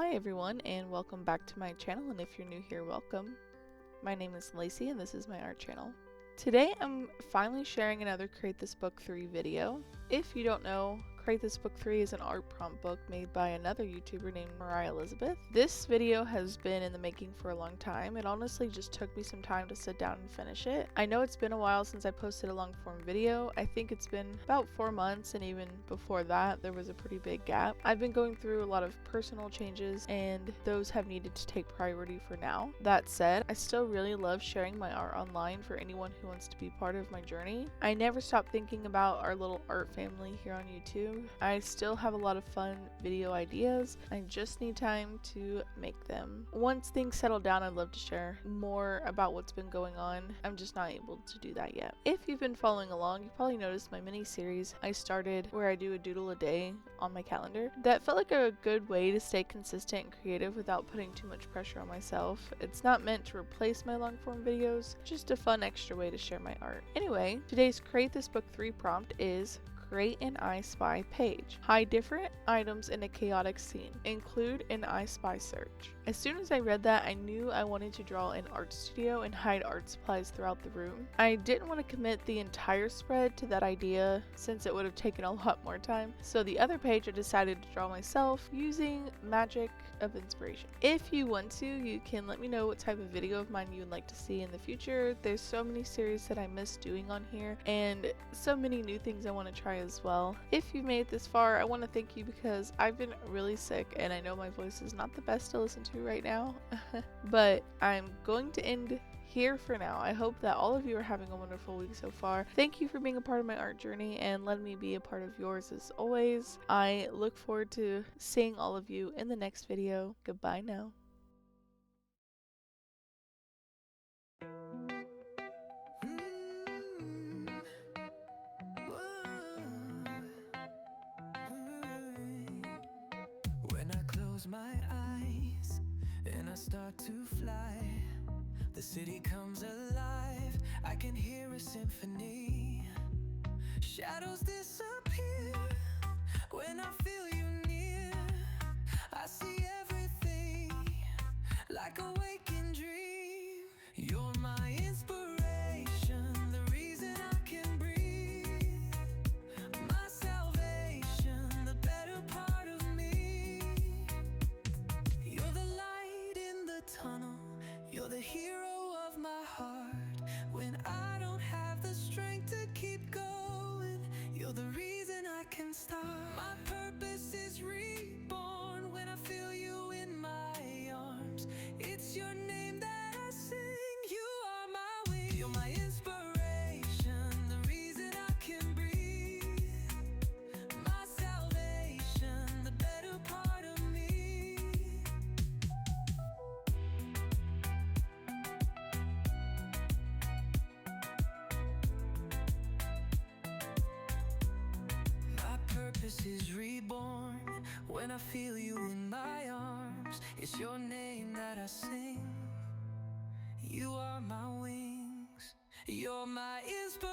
Hi everyone, and welcome back to my channel, and if you're new here, welcome. My name is Lacy and this is my art channel. Today I'm finally sharing another Create This Book 3 video. If you don't know, Create This Book 3 is an art prompt book made by another YouTuber named Moriah. This video has been in the making for a long time. It honestly just took me some time to sit down and finish it. I know it's been a while since I posted a long form video. I think it's been about 4 months, and even before that there was a pretty big gap. I've been going through a lot of personal changes and those have needed to take priority for now. That said, I still really love sharing my art online for anyone who wants to be part of my journey. I never stop thinking about our little art family here on YouTube. I still have a lot of fun video ideas. I just need time to make them. Once things settle down, I'd love to share more about what's been going on. I'm just not able to do that yet. If you've been following along, you probably noticed my mini series I started where I do a doodle a day on my calendar. That felt like a good way to stay consistent and creative without putting too much pressure on myself. It's not meant to replace my long form videos, just a fun extra way to share my art. Anyway, today's Create This Book 3 prompt is create an I Spy page. Hide different items in a chaotic scene. Include an I Spy search. As soon as I read that, I knew I wanted to draw an art studio and hide art supplies throughout the room. I didn't want to commit the entire spread to that idea since it would have taken a lot more time. So the other page I decided to draw myself using magic of inspiration. If you want to, you can let me know what type of video of mine you would like to see in the future. There's so many series that I miss doing on here and so many new things I want to try as well. If you've made it this far, I want to thank you because I've been really sick and I know my voice is not the best to listen to right now. But I'm going to end here for now. I hope that all of you are having a wonderful week so far. Thank you for being a part of my art journey and letting me be a part of yours as always. I look forward to seeing all of you in the next video. Goodbye now. When I close my eyes and I start to fly, the city comes alive. I can hear a symphony. Shadows disappear when I feel you near. I see everything like a waking dream. You're my inspiration, the reason I can breathe. My salvation, the better part of me. You're the light in the tunnel. You're the hero of my heart. When I don't have the strength to keep going, you're the reason I can start. My purpose is reborn when I feel you in my arms. It's your name that I sing. You are my wings. You're my inspiration, the reason I can breathe. My salvation, the better part of me. My purpose is reborn when I feel you in my arms. It's your name that I sing. You are my wings. You're my inspiration.